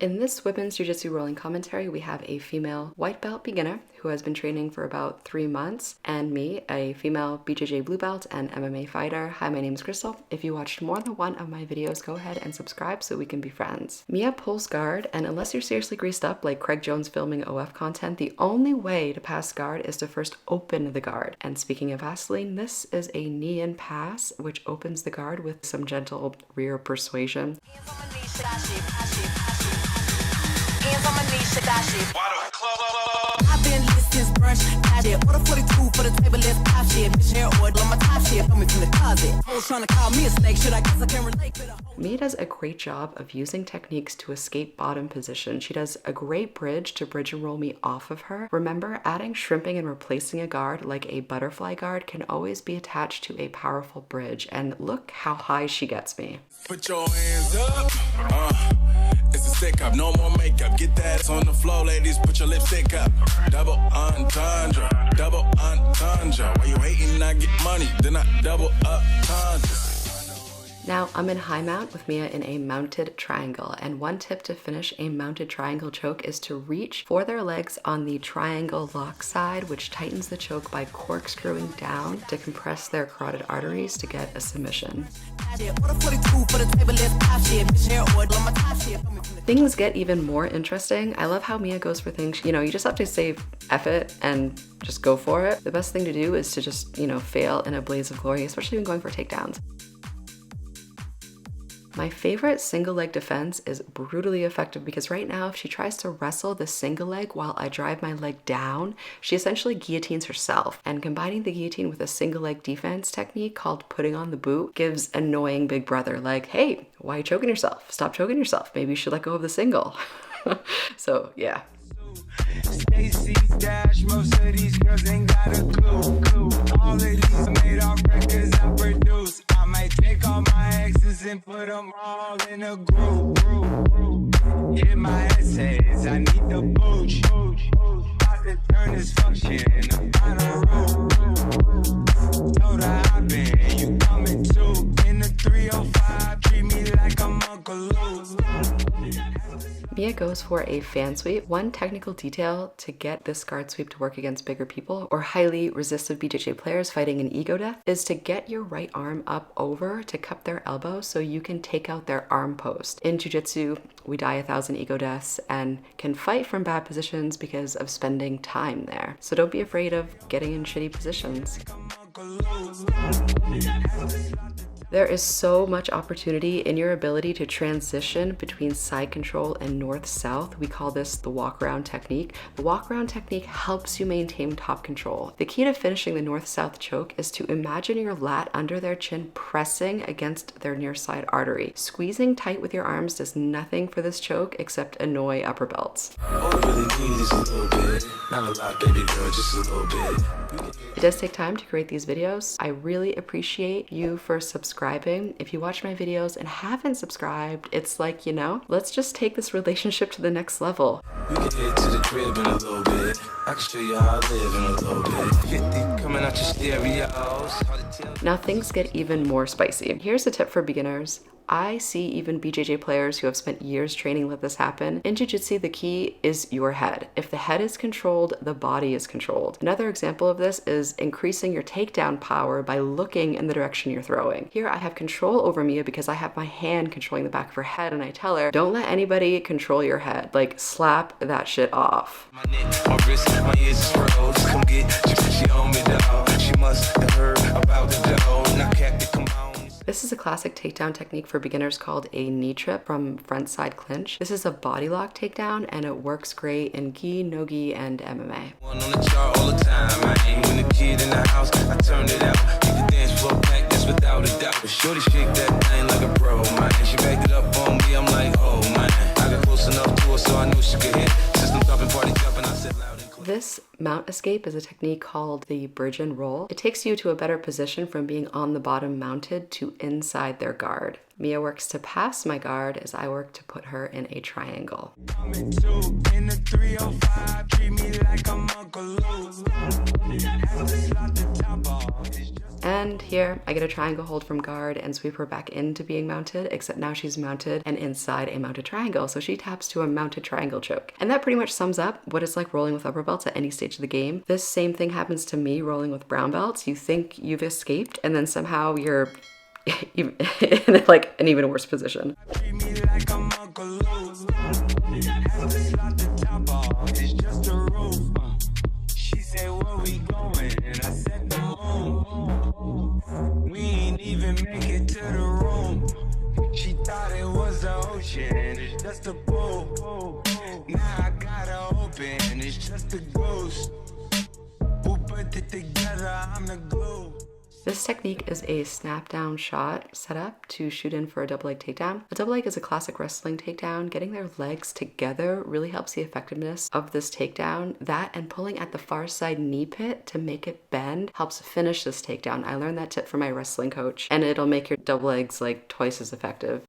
In this women's jiu-jitsu rolling commentary, we have a female white belt beginner who has been training for about 3 months, and me, a female BJJ blue belt and MMA fighter. Hi, my name is Crystal. If you watched more than one of my videos, go ahead and subscribe so we can be friends. Mia pulls guard, and unless you're seriously greased up like Craig Jones filming OF content, the only way to pass guard is to first open the guard. And speaking of Vaseline, this is a knee-in pass, which opens the guard with some gentle rear persuasion. I've been lit since brunch. Order 42 for the table, let's pop shit. Bitch hair oil on my top shit. Coming from the closet. Hoes trying to call me a snake. Should I guess I can relate? Mia does a great job of using techniques to escape bottom position. She does a great bridge to bridge and roll me off of her. Remember, adding shrimping and replacing a guard like a butterfly guard can always be attached to a powerful bridge. And look how high she gets me. Put your hands up. It's a stick up, no more makeup. Get that ass on the floor, ladies. Put your lipstick up. Double entendre, double entendre. Why you hating? I get money, then I double up tundra. Now I'm in high mount with Mia in a mounted triangle, and one tip to finish a mounted triangle choke is to reach for their legs on the triangle lock side, which tightens the choke by corkscrewing down to compress their carotid arteries to get a submission. Things get even more interesting. I love how Mia goes for things, you just have to say F it and just go for it. The best thing to do is to just, fail in a blaze of glory, especially when going for takedowns. My favorite single leg defense is brutally effective because right now if she tries to wrestle the single leg while I drive my leg down, she essentially guillotines herself. And combining the guillotine with a single leg defense technique called putting on the boot gives annoying big brother like, hey, why are you choking yourself? Stop choking yourself. Maybe you should let go of the single. So yeah. Stacy Dash, most of these girls ain't got a clue. All of these made off records I produce. I might take all my exes and put them all in a group. Hit my essays, I need the booch. About to turn this function into final room. Told her I've been, you coming too. In the 305, treat me like I'm Uncle Luke. Mia goes for a fan sweep. One technical detail to get this guard sweep to work against bigger people or highly resistive BJJ players fighting an ego death is to get your right arm up over to cup their elbow so you can take out their arm post. In Jiu-Jitsu, we die 1,000 ego deaths and can fight from bad positions because of spending time there. So don't be afraid of getting in shitty positions. There is so much opportunity in your ability to transition between side control and north-south. We call this the walk-around technique. The walk-around technique helps you maintain top control. The key to finishing the north-south choke is to imagine your lat under their chin pressing against their near side artery. Squeezing tight with your arms does nothing for this choke except annoy upper belts. It does take time to create these videos. I really appreciate you for subscribing. If you watch my videos and haven't subscribed, it's like, let's just take this relationship to the next level. We can head to the crib in a little bit. I can show you how I live in a little bit. 50 coming out your stereos. Now things get even more spicy. Here's a tip for beginners. I see even BJJ players who have spent years training let this happen. In Jiu-Jitsu, the key is your head. If the head is controlled, the body is controlled. Another example of this is increasing your takedown power by looking in the direction you're throwing. Here I have control over Mia because I have my hand controlling the back of her head, and I tell her, don't let anybody control your head. Like, slap that shit off. My neck, my wrist, my ears froze. Come get she on me, dog. She must have heard about the dough. Now cap the compound. This is a classic takedown technique for beginners called a knee trip from front side clinch. This is a body lock takedown and it works great in gi, nogi, and MMA. One on the chart all the time. I ain't when the kid in the house. I turned it out. Keep the dance floor packed, that's without a doubt. But shorty shake that thing like a pro, man. She backed it up on me. I'm like, oh man. I got close enough to her so I knew she could hit. System thumping, party jumping. I said loud and clear. This mount escape is a technique called the bridge and roll. It takes you to a better position from being on the bottom mounted to inside their guard. Mia works to pass my guard as I work to put her in a triangle. Coming two in the 305, treat me like I'm Uncle Lou. Have to slot the top off. It's just And here, I get a triangle hold from guard and sweep her back into being mounted, except now she's mounted and inside a mounted triangle, so she taps to a mounted triangle choke. And that pretty much sums up what it's like rolling with upper belts at any stage of the game. This same thing happens to me rolling with brown belts. You think you've escaped, and then somehow you're in like an even worse position. treat me like I'm Uncle Lou. Have to slot the top off. It's just a roof. She said, where we going? And I said, the moon. We ain't even make it to the room. She thought it was the ocean. It's just a pool. Now I gotta open. It's just a ghost. Who put it together? I'm the glue. This technique is a snap down shot set up to shoot in for a double leg takedown. A double leg is a classic wrestling takedown. Getting their legs together really helps the effectiveness of this takedown. That and pulling at the far side knee pit to make it bend helps finish this takedown. I learned that tip from my wrestling coach, and it'll make your double legs like twice as effective.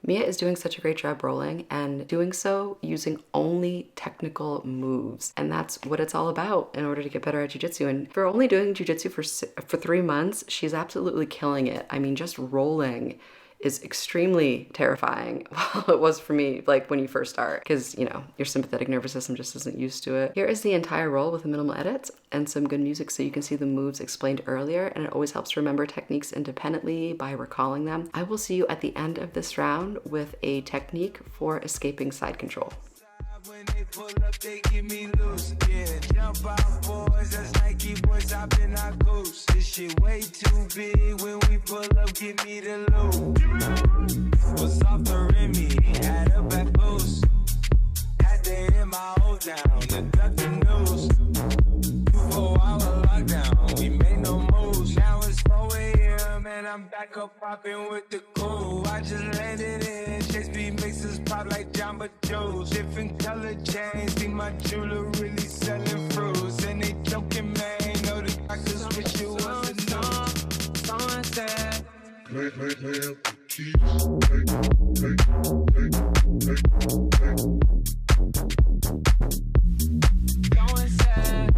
Mia is doing such a great job rolling and doing so using only technical moves. And that's what it's all about in order to get better at jiu-jitsu. And for only doing jiu-jitsu for 3 months, she's absolutely killing it. I mean, just rolling is extremely terrifying. Well, it was for me, like when you first start, because you know, your sympathetic nervous system just isn't used to it. Here is the entire roll with minimal edits and some good music so you can see the moves explained earlier, and it always helps to remember techniques independently by recalling them. I will see you at the end of this round with a technique for escaping side control. When they pull up, they give me loose. Yeah, jump out, boys. That's Nike boys. I've been our goose. This shit way too big. When we pull up, give me the loot. Was off the Remy, had a back boost. Had to hit my old down and duck the news. 4-hour lockdown, we made no moves. Now it's 4 a.m. and I'm back up popping with the crew. I just landed in Chase B mixes pop like Jamba Joe's. Different color chains, see my jeweler really selling fruits. And they joking, man, know the doctors wish it was a no. Someone said, someone said,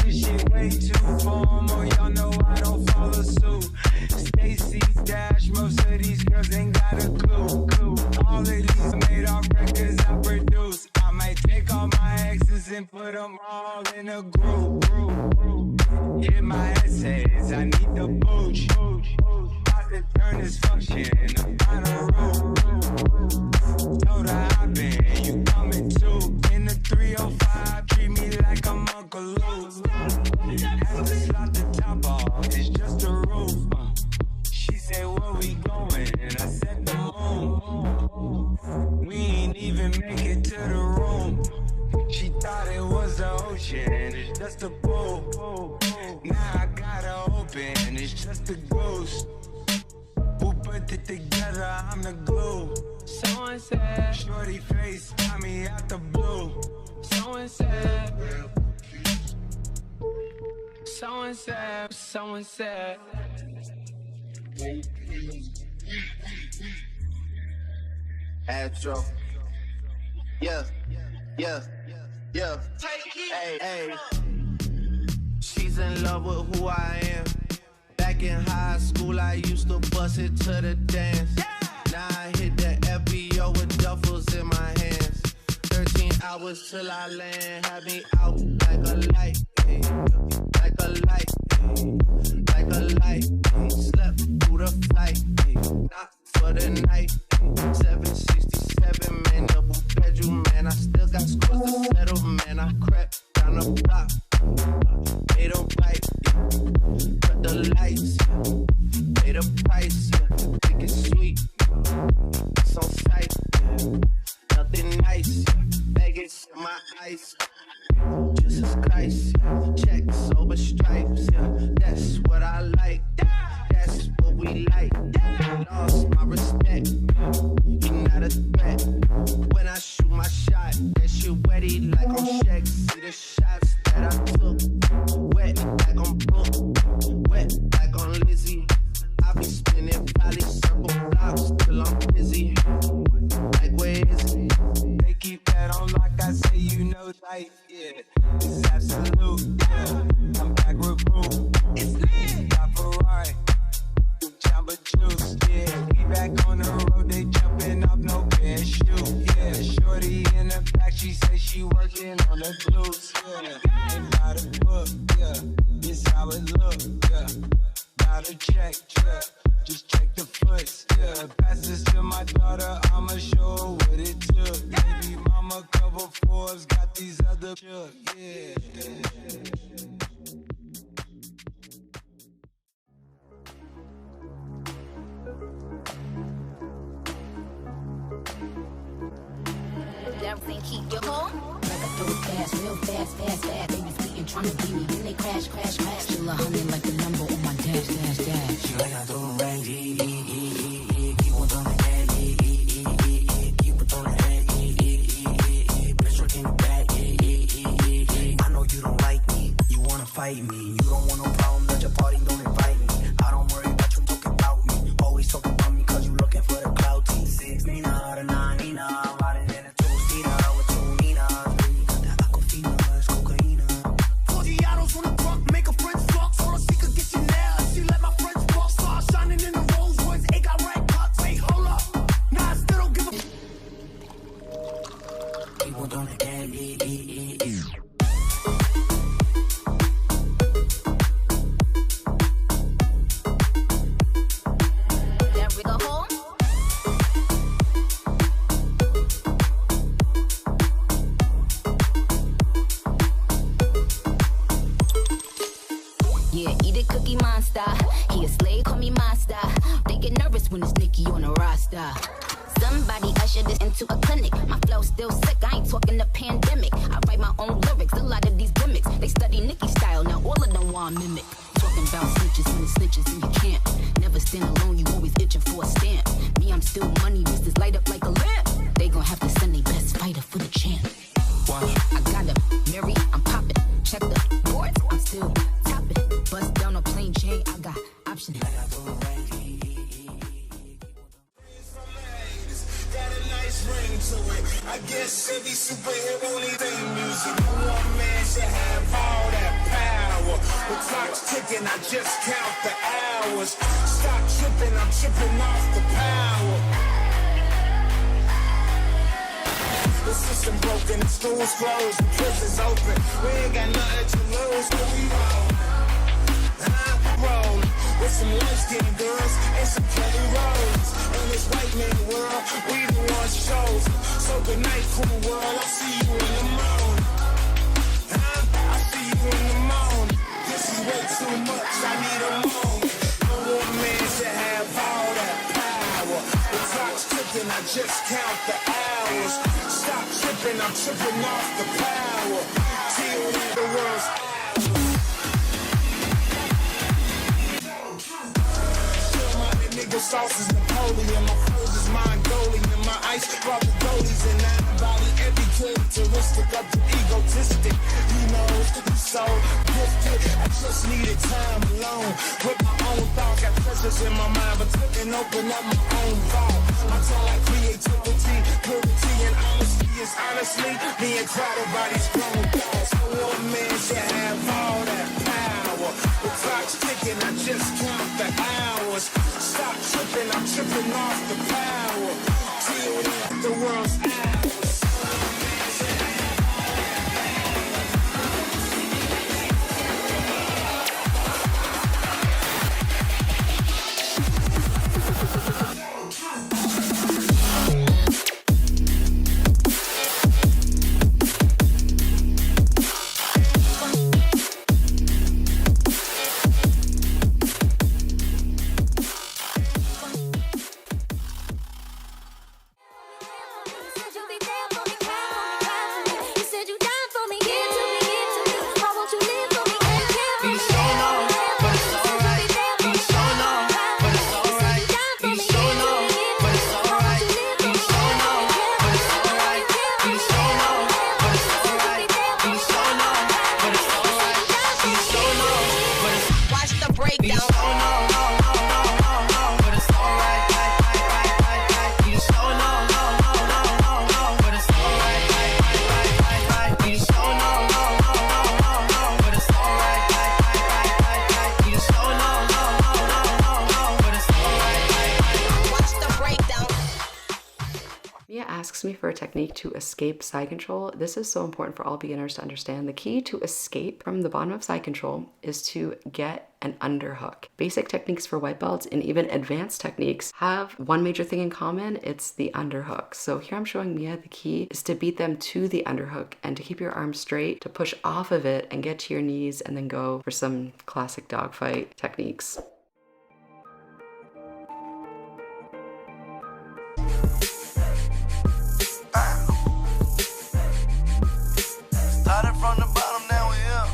this shit way too formal, y'all know I don't follow suit. Stacy Dash, most of these girls ain't got a clue. All of these made off records I produce. I might take all my exes and put them all in a group. Hit my essays, I need the booch. About to turn this function into final room. Told her I been, you coming too. In the 305, treat me like I'm Uncle Lou. Have to slot the top off, it's just a roof. She said, where we going? And I said, the moon. We ain't even make it to the room. She thought it was the ocean, it's just a pool. Now I gotta open, it's just a ghost. Who put it together? I'm the glue. Someone said, shorty face got me out the blue. Someone said, someone said, someone said. Astro. Yeah. Hey. She's in love with who I am. Back in high school, I used to bust it to the dance. Now I hit the FBO with duffels in my hands. 13 hours till I land, had me out like a light, ay, like a light, ay, like a light. Ay, slept through the flight, ay, not for the night. 767, man, double bedroom, man. I still got scores to settle, man. I crept down the block, made a right, cut the lights, made a price, think it's sweet, it's on sight, nothing nice, Vegas in my ice, Jesus Christ, checks over stripes, that's what I like, that's what we like, lost my respect, you're not a threat, when I shoot my shot, that shit wetty like on Shaq, see the check, yeah. Just check the foots, yeah. Pass this to my daughter, I'ma show her what it took. Baby mama cover Forbes, got these other shook, yeah. Everything keep your home. Like I throw it fast, real fast, fast, fast. Babies beating, trying to beat me. Then they crash, crash, crash. Still 100 like the number on my dash, dash, dash. She like I throw a range, keep on throwing the head, keep on throwing the head, bitch work in the back, I know you don't like me, you wanna fight me, you don't want no problem, let your party don't invite me, I don't worry about you talking about me, always talking about me cause you looking for the clout, T6 Nina, the 9 Nina, I'm riding in a two-seater with two Ninas, baby got that Aquafina, it's cocaine. 40 autos on the truck, make a friend talk, so she could get you now, she let my friends walk, stars shining in the Rolls Royce, ain't got red cuts, wait, hold up, nah, I still don't give a people don't again, There we go home. Yeah, eat a cookie monster. He a slave, call me master. They get nervous when it's Nicki on the roster. Somebody usher this into a clinic. My flow still sick, I ain't talking the pandemic. I write my own lyrics, a lot of these gimmicks. They study Nicki style, now all of them want mimic. Talking about snitches and snitches and you can't. Never stand alone, you always itching for a stamp. Me, I'm still money, this is light up like a lamp. They gon' have to send their best fighter for the champ. I got a Mary, I'm popping. Check the boards, I'm still topping. Bust down a plain chain, I got options. Got a nice ring to it. I guess every superhero needs theme music. No one man should have all that power. The clock's ticking, I just count the hours. Stop tripping, I'm tripping off the power. The system broken, the schools closed, the prisons open. We ain't got nothing to lose, but we roll with some light-skinned girls and some Kelly Rose. In this white man world, we the ones chosen. So good night, cool world, I'll see you in the morning. I'll see you in the morning. This is way too much, I need a moment. No one man should have all that power. The clock's ticking, I just count the hours. Stop tripping, I'm tripping off the power. Till the world's nigga sauce is Napoleon, my food is Mongolian, my ice brought the goalies and I embody every characteristic of the egotistic. He knows he's so gifted, I just needed time alone. With my own thoughts, got treasures in my mind, but couldn't open up my own vault. I tell like creativity, purity, and honesty is honestly being crowded by these grown dogs. So one man should have all that power. The clock's ticking, I just count the hours. Stop tripping, I'm tripping off the power. Till the world's hours. asks me for a technique to escape side control. This is so important for all beginners to understand. The key to escape from the bottom of side control is to get an underhook. Basic techniques for white belts and even advanced techniques have one major thing in common. It's the underhook. So here I'm showing Mia the key is to beat them to the underhook and to keep your arms straight, to push off of it and get to your knees and then go for some classic dogfight techniques. Started from the bottom, now we up.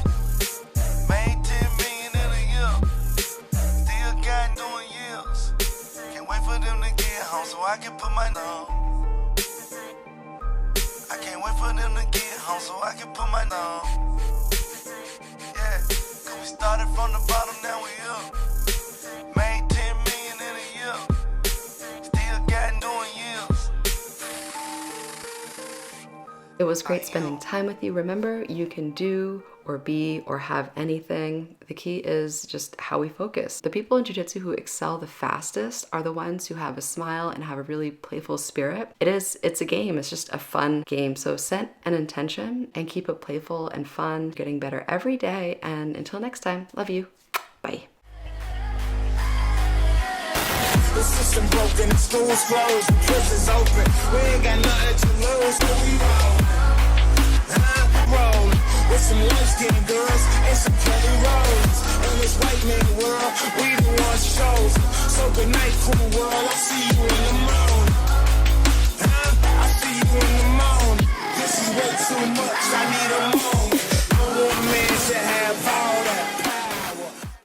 Made 10 million in a year. Still got doing years. Can't wait for them to get home so I can put my nose. I can't wait for them to get home so I can put my nose. Yeah, cause we started from the bottom, now we up. Made 10 million in a year. Still got doing years. It was great spending time with you. Remember, you can do or be or have anything. The key is just how we focus. The people in jiu-jitsu who excel the fastest are the ones who have a smile and have a really playful spirit. It's a game. It's just a fun game. So set an intention and keep it playful and fun, getting better every day. And until next time, love you. Bye. The system broken, the schools closed, the prisons open. We ain't got nothing to lose, but we roll with some light-skinned girls and some Kelly Rose. In this white man world, we the ones chosen. So good night, cool world. I see you in the morning. I see you in the morning. This is way too much. I need a moment.